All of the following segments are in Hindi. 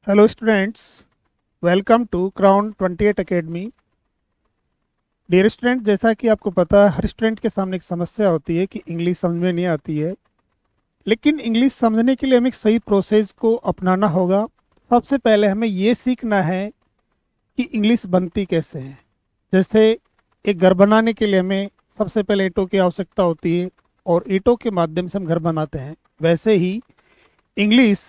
Hello students, welcome to Crown 28 Academy. Dear student, जैसा कि आपको पता है, हर स्टूडेंट के सामने एक समस्या होती है कि इंग्लिश समझ में नहीं आती है। लेकिन इंग्लिश समझने के लिए हमें एक सही प्रोसेस को अपनाना होगा। सबसे पहले हमें ये सीखना है कि इंग्लिश बनती कैसे है। जैसे एक घर बनाने के लिए हमें सबसे पहले ईंटों की आवश्यकता होती है और ईंटों के माध्यम से हम घर बनाते हैं। वैसे ही इंग्लिश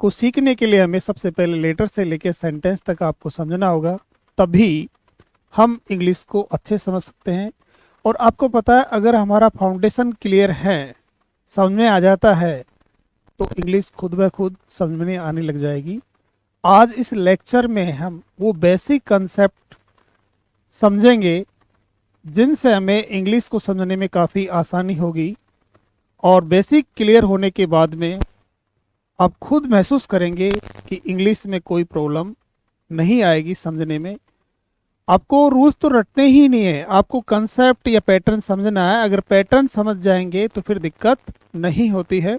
को सीखने के लिए हमें सबसे पहले लेटर से लेकर सेंटेंस तक आपको समझना होगा, तभी हम इंग्लिश को अच्छे समझ सकते हैं। और आपको पता है, अगर हमारा फाउंडेशन क्लियर है, समझ में आ जाता है, तो इंग्लिश खुद ब खुद समझ में आने लग जाएगी। आज इस लेक्चर में हम वो बेसिक कंसेप्ट समझेंगे जिनसे हमें इंग्लिश को समझने में काफ़ी आसानी होगी। और बेसिक क्लियर होने के बाद में आप खुद महसूस करेंगे कि इंग्लिश में कोई प्रॉब्लम नहीं आएगी समझने में। आपको रूल्स तो रटने ही नहीं है, आपको कंसेप्ट या पैटर्न समझना है। अगर पैटर्न समझ जाएंगे तो फिर दिक्कत नहीं होती है।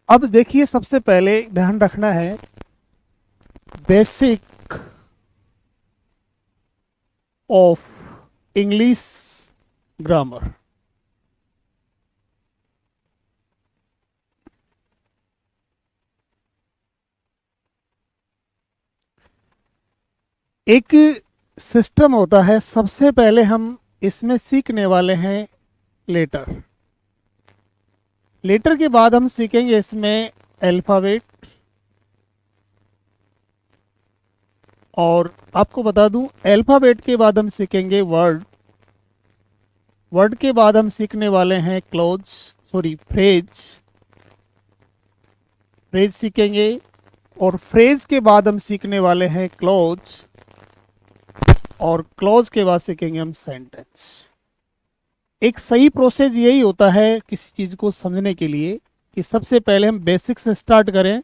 अब देखिए, सबसे पहले ध्यान रखना है बेसिक ऑफ इंग्लिश ग्रामर। एक सिस्टम होता है, सबसे पहले हम इसमें सीखने वाले हैं लेटर। लेटर के बाद हम सीखेंगे इसमें अल्फ़ाबेट। और आपको बता दूं, अल्फ़ाबेट के बाद हम सीखेंगे वर्ड। वर्ड के बाद हम सीखने वाले हैं फ्रेज। फ्रेज सीखेंगे। और फ्रेज के बाद हम सीखने वाले हैं क्लोज। और क्लोज के बाद सीखेंगे हम सेंटेंस। एक सही प्रोसेस यही होता है किसी चीज़ को समझने के लिए कि सबसे पहले हम बेसिक से स्टार्ट करें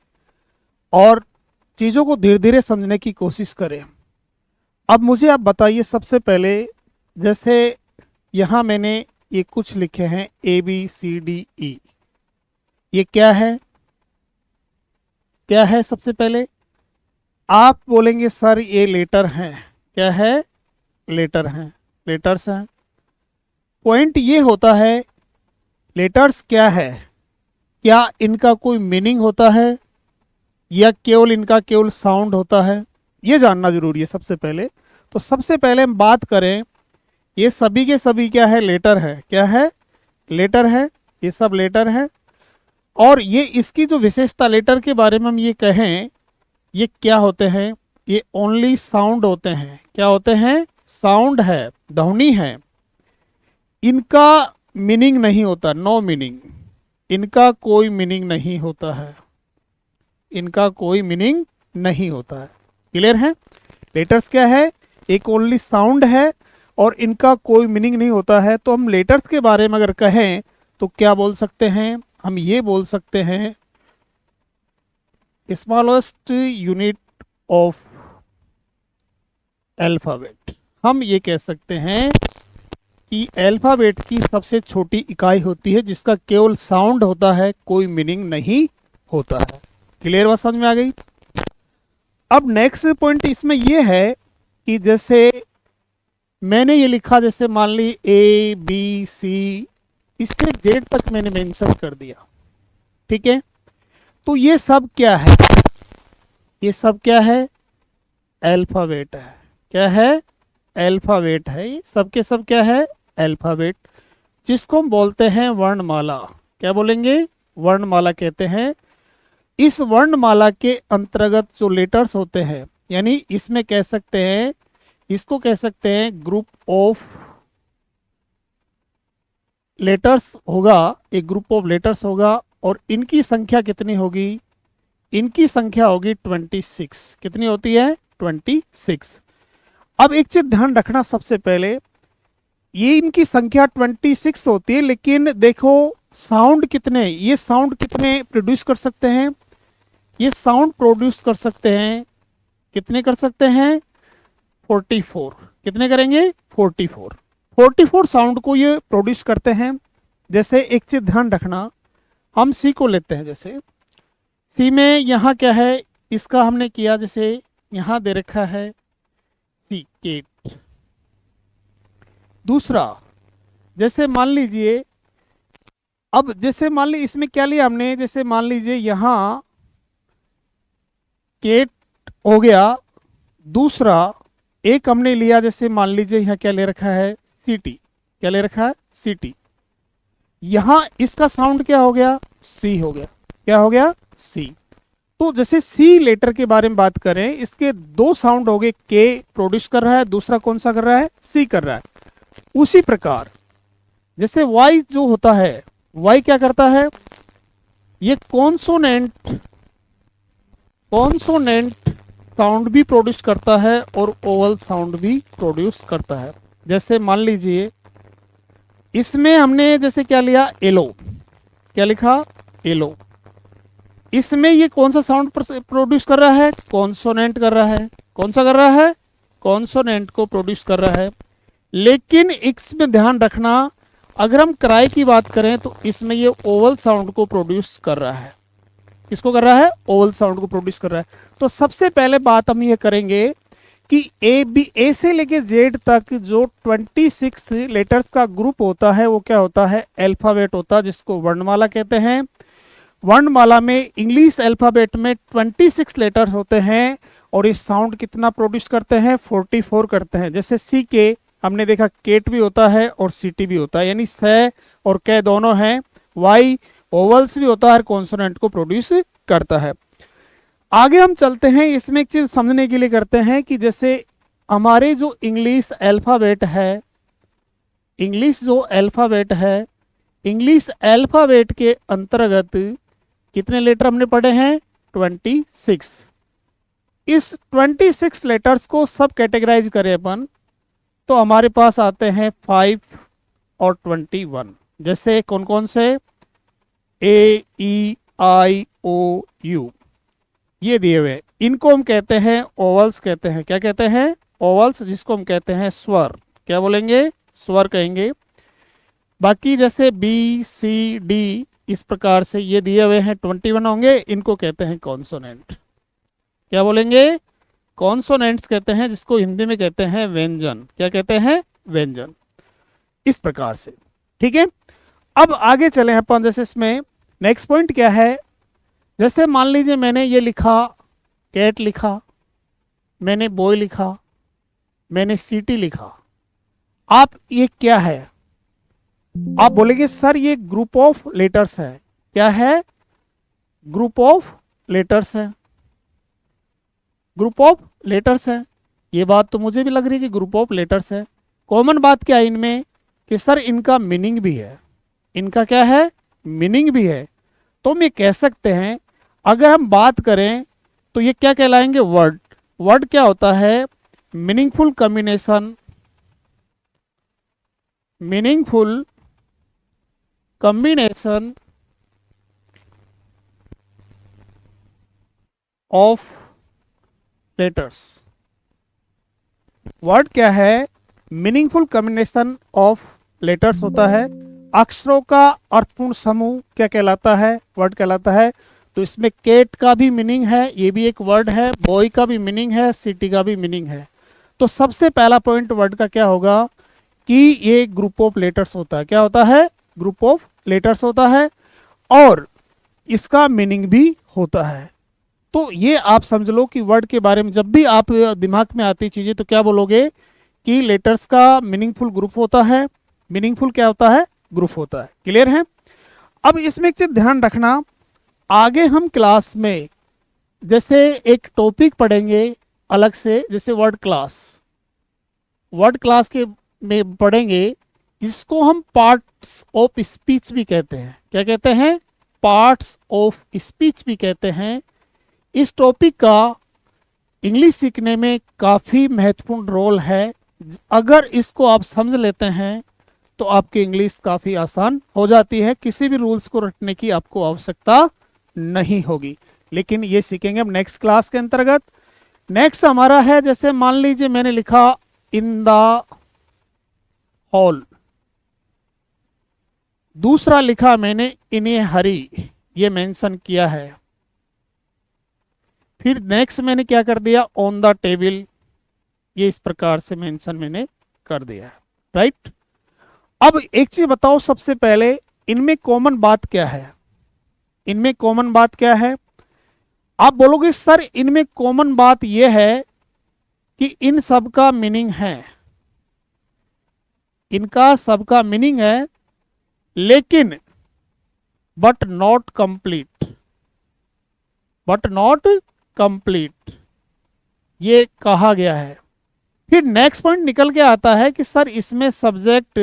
और चीज़ों को धीरे धीरे समझने की कोशिश करें। अब मुझे आप बताइए, सबसे पहले जैसे यहाँ मैंने ये कुछ लिखे हैं ABCDE। ये क्या है? क्या है? सबसे पहले आप बोलेंगे सर ये लेटर हैं। क्या है? लेटर हैं, लेटर्स हैं। पॉइंट ये होता है, लेटर्स क्या है? क्या इनका कोई मीनिंग होता है या केवल इनका केवल साउंड होता है? ये जानना जरूरी है सबसे पहले। तो सबसे पहले हम बात करें, ये सभी के सभी क्या है? लेटर है। क्या है? लेटर है। ये सब लेटर है। और ये इसकी जो विशेषता लेटर के बारे में हम ये कहें, ये क्या होते हैं? ये ओनली साउंड होते हैं। क्या होते हैं? साउंड है, ध्वनि है। इनका मीनिंग नहीं होता, नो मीनिंग। इनका कोई मीनिंग नहीं होता है। इनका कोई मीनिंग नहीं होता है। क्लियर है? लेटर्स क्या है? एक ओनली साउंड है और इनका कोई मीनिंग नहीं होता है। तो हम लेटर्स के बारे में अगर कहें तो क्या बोल सकते हैं? हम ये बोल सकते हैं, स्मॉलेस्ट यूनिट ऑफ अल्फाबेट। हम ये कह सकते हैं कि अल्फाबेट की सबसे छोटी इकाई होती है जिसका केवल साउंड होता है, कोई मीनिंग नहीं होता है। क्लियर बात समझ में आ गई? अब नेक्स्ट पॉइंट इसमें यह है कि जैसे मैंने ये लिखा, जैसे मान ली ABC, इससे Z तक मैंने मेंशन कर दिया। ठीक है? तो ये सब क्या है? ये सब क्या है? अल्फाबेट है। क्या है? अल्फाबेट है। ये सब के सब क्या है? अल्फाबेट, जिसको हम बोलते हैं वर्णमाला। क्या बोलेंगे? वर्णमाला कहते हैं। इस वर्णमाला के अंतर्गत जो लेटर्स होते हैं, यानी इसमें कह सकते हैं, इसको कह सकते हैं ग्रुप ऑफ लेटर्स होगा। एक ग्रुप ऑफ लेटर्स होगा। और इनकी संख्या कितनी होगी? इनकी संख्या होगी 26। कितनी होती है? 26। अब एक चीज ध्यान रखना, सबसे पहले ये इनकी संख्या 26 होती है, लेकिन देखो साउंड कितने, ये साउंड कितने प्रोड्यूस कर सकते हैं? ये साउंड प्रोड्यूस कर सकते हैं, कितने कर सकते हैं? 44। कितने करेंगे? 44 साउंड को ये प्रोड्यूस करते हैं। जैसे एक चीज ध्यान रखना, हम सी को लेते हैं। जैसे सी में यहाँ क्या है, इसका हमने किया, जैसे यहाँ दे रखा है सी केट। दूसरा, जैसे मान लीजिए, अब जैसे मान लीजिए इसमें क्या लिया हमने, जैसे मान लीजिए यहाँ केट हो गया। दूसरा एक हमने लिया, जैसे मान लीजिए यहाँ क्या ले रखा है, सीटी। क्या ले रखा है, सीटी। यहाँ इसका साउंड क्या हो गया, सी हो गया। क्या हो गया, सी। तो जैसे सी लेटर के बारे में बात करें, इसके दो साउंड हो गए, के प्रोड्यूस कर रहा है, दूसरा कौन सा कर रहा है, सी कर रहा है। उसी प्रकार जैसे वाई जो होता है, वाई क्या करता है, ये कॉन्सोनेंट साउंड भी प्रोड्यूस करता है और ओवल साउंड भी प्रोड्यूस करता है। जैसे मान लीजिए इसमें हमने जैसे क्या लिया, एलो। क्या लिखा, एलो। इसमें ये कौन सा साउंड प्रोड्यूस कर रहा है, कॉन्सोनेंट कर रहा है। कौन सा कर रहा है, कॉन्सोनेंट को प्रोड्यूस कर रहा है। लेकिन इसमें ध्यान रखना, अगर हम क्राई की बात करें तो इसमें ये ओवल साउंड को प्रोड्यूस कर रहा है। किसको कर रहा है, ओवल साउंड को प्रोड्यूस कर रहा है। तो सबसे पहले बात हम ये करेंगे कि ए से लेके जेड तक जो 26 लेटर्स का ग्रुप होता है वो क्या होता है, अल्फाबेट होता है, जिसको वर्णमाला कहते हैं। वर्णमाला में इंग्लिश अल्फाबेट में 26 लेटर्स होते हैं और इस साउंड कितना प्रोड्यूस करते हैं, 44 करते हैं। जैसे सी के हमने देखा, केट भी होता है और सीटी भी होता है, यानी स और क दोनों हैं। वाई ओवल्स भी होता है और कॉन्सोनेंट को प्रोड्यूस करता है। आगे हम चलते हैं, इसमें एक चीज समझने के लिए करते हैं कि जैसे हमारे जो इंग्लिश अल्फाबेट है, इंग्लिश अल्फाबेट के अंतर्गत कितने लेटर हमने पढ़े हैं, 26। इस 26 लेटर्स को सब कैटेगराइज करें अपन तो हमारे पास आते हैं 5 और 21। जैसे कौन कौन से, ए ई आई ओ यू, ये दिए हुए, इनको हम कहते हैं ओवल्स कहते हैं। क्या कहते हैं, ओवल्स, जिसको हम कहते हैं स्वर। क्या बोलेंगे, स्वर कहेंगे। बाकी जैसे बी सी डी, इस प्रकार से ये दिए हुए हैं 21 होंगे, इनको कहते हैं कॉन्सोनेंट। क्या बोलेंगे, कॉन्सोनेंट्स कहते हैं, जिसको हिंदी में कहते हैं व्यंजन। क्या कहते हैं, व्यंजन। इस प्रकार से, ठीक है। अब आगे चले अपन, जैसे इसमें नेक्स्ट पॉइंट क्या है, जैसे मान लीजिए मैंने ये लिखा, कैट लिखा, मैंने बॉय लिखा, मैंने सीटी लिखा। आप ये क्या है, आप बोलेंगे सर ये ग्रुप ऑफ लेटर्स है। क्या है, ग्रुप ऑफ लेटर्स है, ग्रुप ऑफ लेटर्स है। ये बात तो मुझे भी लग रही है कि ग्रुप ऑफ लेटर्स है। कॉमन बात क्या है इनमें कि सर इनका मीनिंग भी है। इनका क्या है, मीनिंग भी है। तो हम ये कह सकते हैं, अगर हम बात करें तो ये क्या कहलाएंगे, वर्ड। वर्ड क्या होता है, meaningful combination, meaningful combination of letters. Word क्या है, मीनिंगफुल कॉम्बिनेशन ऑफ लेटर्स होता है। अक्षरों का अर्थपूर्ण समूह क्या कहलाता है, वर्ड कहलाता है। तो इसमें केट का भी मीनिंग है, ये भी एक वर्ड है, बॉय का भी मीनिंग है, सिटी का भी मीनिंग है। तो सबसे पहला पॉइंट वर्ड का क्या होगा कि ये ग्रुप ऑफ लेटर्स होता है। क्या होता है, ग्रुप ऑफ लेटर्स होता है और इसका मीनिंग भी होता है। तो ये आप समझ लो कि वर्ड के बारे में जब भी आप दिमाग में आती चीजें तो क्या बोलोगे कि लेटर्स का मीनिंगफुल ग्रुप होता है। मीनिंगफुल क्या होता है, ग्रुप होता है। क्लियर है। अब इसमें एक चीज ध्यान रखना, आगे हम क्लास में जैसे एक टॉपिक पढ़ेंगे अलग से, जैसे वर्ड क्लास, वर्ड क्लास के में पढ़ेंगे, इसको हम पार्ट्स ऑफ स्पीच भी कहते हैं। क्या कहते हैं, पार्ट्स ऑफ स्पीच भी कहते हैं। इस टॉपिक का इंग्लिश सीखने में काफ़ी महत्वपूर्ण रोल है। अगर इसको आप समझ लेते हैं तो आपकी इंग्लिश काफ़ी आसान हो जाती है, किसी भी रूल्स को रटने की आपको आवश्यकता नहीं होगी। लेकिन ये सीखेंगे हम नेक्स्ट क्लास के अंतर्गत। नेक्स्ट हमारा है, जैसे मान लीजिए मैंने लिखा इन द हॉल, दूसरा लिखा मैंने इन ए हरी, ये मेंशन किया है। फिर नेक्स्ट मैंने क्या कर दिया, ऑन द टेबल, ये इस प्रकार से मेंशन मैंने कर दिया है, राइट। अब एक चीज बताओ, सबसे पहले इनमें कॉमन बात क्या है, इनमें कॉमन बात क्या है। आप बोलोगे सर इनमें कॉमन बात यह है कि इन सब का मीनिंग है, इनका सबका मीनिंग है, लेकिन but not complete, but not complete, ये कहा गया है। फिर नेक्स्ट पॉइंट निकल के आता है कि सर इसमें सब्जेक्ट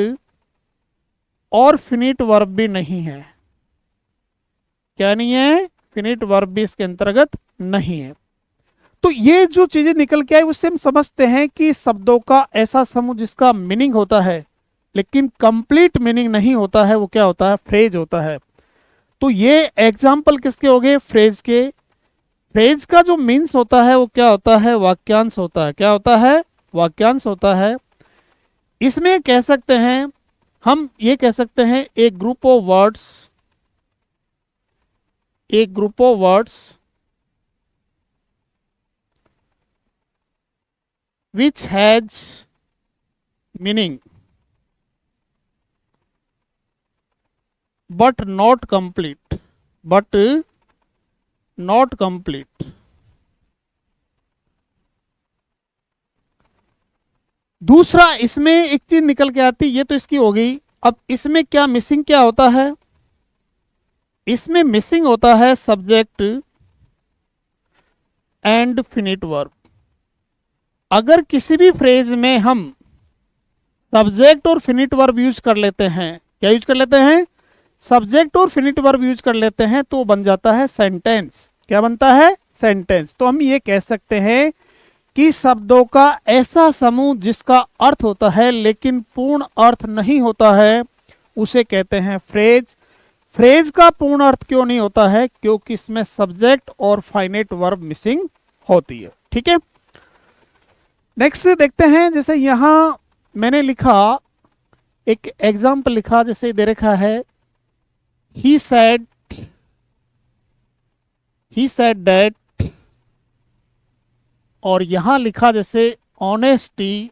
और फिनिट वर्ब भी नहीं है। क्या नहीं है, फिनिट वर्ब भी इसके अंतर्गत नहीं है। तो ये जो चीजें निकल के आई उससे हम समझते हैं कि शब्दों का ऐसा समूह जिसका मीनिंग होता है लेकिन कंप्लीट मीनिंग नहीं होता है, वो क्या होता है, फ्रेज होता है। तो ये एग्जाम्पल किसके हो गए, फ्रेज के। फ्रेज का जो मीन्स होता है वो क्या होता है, वाक्यांश होता है। क्या होता है, वाक्यांश होता है। इसमें कह सकते हैं, हम ये कह सकते हैं एक ग्रुप ऑफ वर्ड्स, एक group of words which has meaning but not complete, but not complete। दूसरा इसमें एक चीज निकल के आती, ये तो इसकी हो गई। अब इसमें क्या मिसिंग क्या होता है, इसमें मिसिंग होता है सब्जेक्ट एंड फिनिट वर्ब। अगर किसी भी फ्रेज में हम सब्जेक्ट और फिनिट वर्ब यूज कर लेते हैं, क्या यूज कर लेते हैं, सब्जेक्ट और फिनिट वर्ब यूज कर लेते हैं, तो बन जाता है सेंटेंस। क्या बनता है, सेंटेंस। तो हम ये कह सकते हैं कि शब्दों का ऐसा समूह जिसका अर्थ होता है लेकिन पूर्ण अर्थ नहीं होता है, उसे कहते हैं फ्रेज। फ्रेज का पूर्ण अर्थ क्यों नहीं होता है, क्योंकि इसमें सब्जेक्ट और फाइनाइट वर्ब मिसिंग होती है। ठीक है, नेक्स्ट देखते हैं। जैसे यहां मैंने लिखा, एक एग्जाम्पल लिखा, जैसे दे रखा है he said that, और यहां लिखा जैसे honesty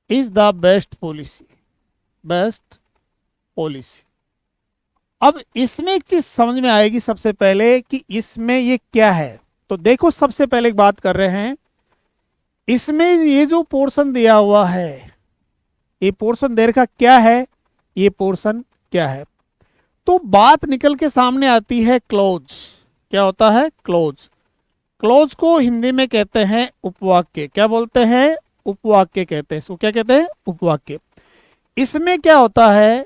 is the best policy, best policy. अब इसमें एक चीज समझ में आएगी सबसे पहले कि इसमें ये क्या है। तो देखो, सबसे पहले एक बात कर रहे हैं, इसमें ये जो पोर्शन दिया हुआ है, ये पोर्शन दे रखा क्या है, ये पोर्शन क्या है। तो बात निकल के सामने आती है क्लोज। क्या होता है, क्लोज। क्लोज को हिंदी में कहते हैं उपवाक्य। क्या बोलते हैं, उपवाक्य कहते हैं इसको। क्या कहते हैं, उपवाक्य। इसमें क्या होता है,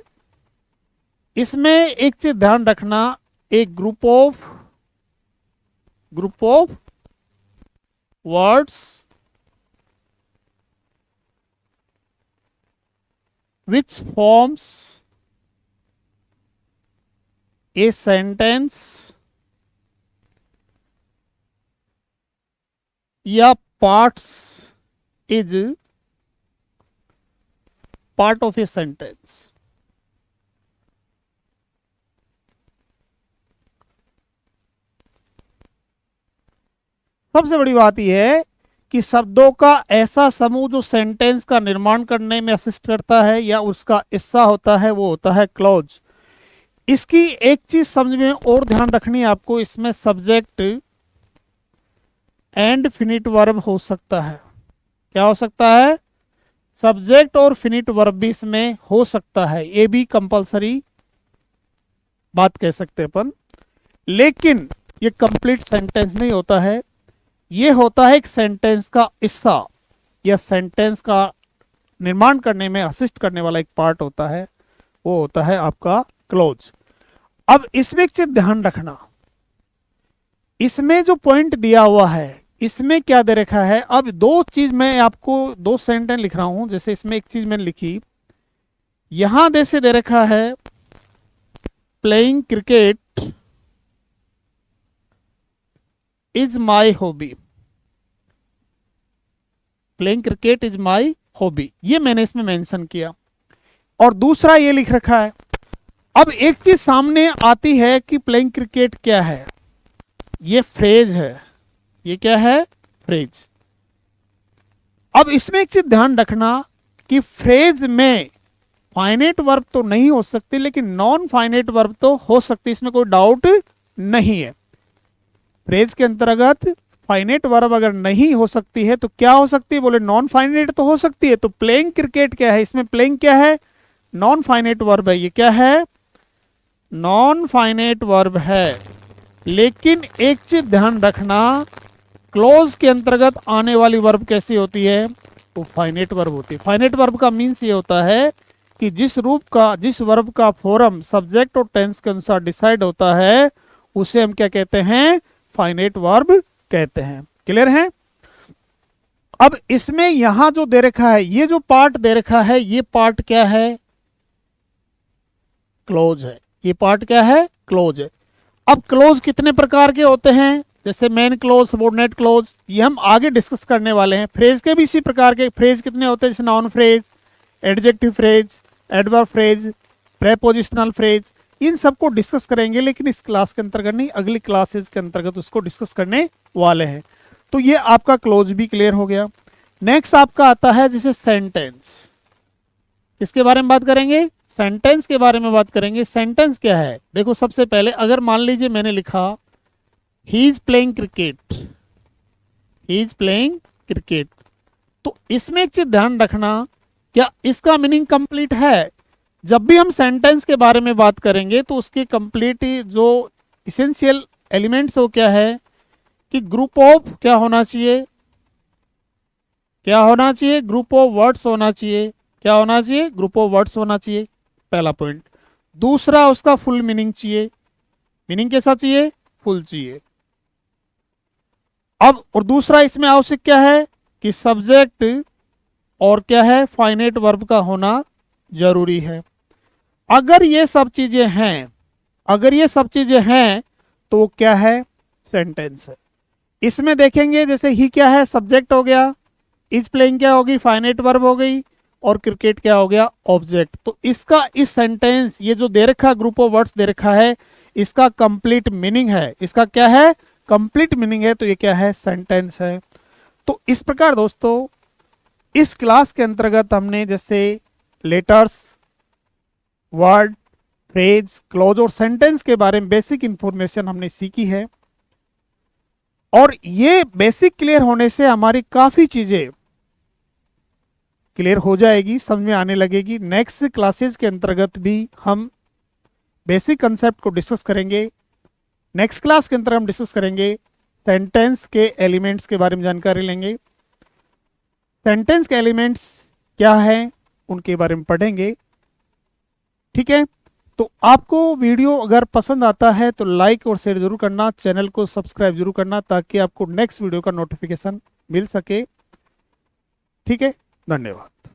इसमें एक चीज ध्यान रखना, एक group of words which forms a sentence या parts is part of a sentence। सबसे बड़ी बात यह है कि शब्दों का ऐसा समूह जो सेंटेंस का निर्माण करने में असिस्ट करता है या उसका हिस्सा होता है, वो होता है क्लॉज। इसकी एक चीज समझ में और ध्यान रखनी है आपको, इसमें सब्जेक्ट एंड फिनिट वर्ब हो सकता है। क्या हो सकता है, सब्जेक्ट और फिनिट वर्ब भी इसमें हो सकता है, ये भी कंपलसरी बात कह सकते हैं अपन। लेकिन ये कंप्लीट सेंटेंस नहीं होता है, ये होता है एक सेंटेंस का हिस्सा या सेंटेंस का निर्माण करने में असिस्ट करने वाला एक पार्ट होता है, वो होता है आपका क्लोज। अब इसमें एक चीज ध्यान रखना, इसमें जो पॉइंट दिया हुआ है इसमें क्या दे रखा है। अब दो चीज मैं आपको, दो सेंटेंस लिख रहा हूं। जैसे इसमें एक चीज मैंने लिखी, यहां जैसे दे रखा है playing cricket is my hobby, playing cricket is my hobby, ये मैंने इसमें मेंशन किया। और दूसरा ये लिख रखा है अब एक चीज सामने आती है कि प्लेइंग क्रिकेट क्या है। ये फ्रेज है, ये क्या है, फ्रेज। अब इसमें एक चीज ध्यान रखना कि फ्रेज में फाइनेट वर्ब तो नहीं हो सकती, लेकिन नॉन फाइनेट वर्ब तो हो सकती, इसमें कोई डाउट नहीं है। फ्रेज के अंतर्गत फाइनेट वर्ब अगर नहीं हो सकती है तो क्या हो सकती है, बोले नॉन फाइनेट तो हो सकती है। तो प्लेइंग क्रिकेट क्या है, इसमें प्लेइंग क्या है, नॉन फाइनेट वर्ब है। ये क्या है, नॉन फाइनेट वर्ब है। लेकिन एक चीज ध्यान रखना, क्लोज के अंतर्गत आने वाली वर्ब कैसी होती है, वो फाइनेट वर्ब होती है। फाइनेट वर्ब का मीन्स ये होता है कि जिस वर्ब का फॉर्म सब्जेक्ट और टेंस के अनुसार डिसाइड होता है, उसे हम क्या कहते हैं, फाइनेट वर्ब कहते हैं। क्लियर है। अब इसमें यहां जो दे रखा है, ये जो पार्ट दे रखा है, ये पार्ट क्या है, क्लोज है। ये पार्ट क्या है, क्लोज है। अब क्लोज कितने प्रकार के होते हैं, जैसे मेन क्लोज, सबऑर्डिनेट क्लोज, ये हम आगे डिस्कस करने वाले हैं। फ्रेज के भी इसी प्रकार के फ्रेज कितने होते हैं, जैसे noun phrase, adjective phrase, adverb phrase, prepositional phrase, इन सबको डिस्कस करेंगे, लेकिन इस क्लास के अंतर्गत नहीं, अगली क्लासेस के अंतर्गत उसको डिस्कस करने वाले हैं। तो ये आपका क्लोज भी क्लियर हो गया। नेक्स्ट आपका आता है जैसे सेंटेंस। किसके बारे में बात करेंगे, सेंटेंस के बारे में बात करेंगे। सेंटेंस क्या है, देखो सबसे पहले अगर मान लीजिए मैंने लिखा he is playing cricket, he is playing cricket, तो इसमें एक चीज ध्यान रखना, क्या इसका मीनिंग कंप्लीट है। जब भी हम सेंटेंस के बारे में बात करेंगे तो उसके कंप्लीट जो इसेंशियल एलिमेंट्स वो क्या है कि ग्रुप ऑफ क्या होना चाहिए, क्या होना चाहिए, ग्रुप ऑफ वर्ड्स होना चाहिए। क्या होना चाहिए, ग्रुप ऑफ वर्ड्स होना चाहिए, पहला पॉइंट। दूसरा उसका फुल मीनिंग चाहिए। मीनिंग कैसा चाहिए, फुल चाहिए। अब और दूसरा इसमें आवश्यक क्या है कि सब्जेक्ट और क्या है, फाइनेट वर्ब का होना जरूरी है। अगर ये सब चीजें हैं, अगर ये सब चीजें हैं तो क्या है, सेंटेंस है। इसमें देखेंगे जैसे ही क्या है, सब्जेक्ट हो गया, इज प्लेइंग क्या होगी, फाइनेट वर्ब हो गई, और क्रिकेट क्या हो गया, ऑब्जेक्ट। तो इसका इस सेंटेंस, ये जो दे रखा ग्रुप ऑफ वर्ड्स दे रखा है, इसका कंप्लीट मीनिंग है, इसका क्या है, कंप्लीट मीनिंग है। तो ये क्या है, सेंटेंस है। तो इस प्रकार दोस्तों इस क्लास के अंतर्गत हमने जैसे लेटर्स, वर्ड, फ्रेज, क्लोज और सेंटेंस के बारे में बेसिक इंफॉर्मेशन हमने सीखी है। और ये बेसिक क्लियर होने से हमारी काफी चीजें क्लियर हो जाएगी, समझ में आने लगेगी। नेक्स्ट क्लासेस के अंतर्गत भी हम बेसिक कंसेप्ट को डिस्कस करेंगे। नेक्स्ट क्लास के अंतर्गत हम डिस्कस करेंगे सेंटेंस के एलिमेंट्स के बारे में जानकारी लेंगे। सेंटेंस के एलिमेंट्स क्या है उनके बारे में पढ़ेंगे। ठीक है, तो आपको वीडियो अगर पसंद आता है तो लाइक और शेयर जरूर करना, चैनल को सब्सक्राइब जरूर करना, ताकि आपको नेक्स्ट वीडियो का नोटिफिकेशन मिल सके। ठीक है, धन्यवाद।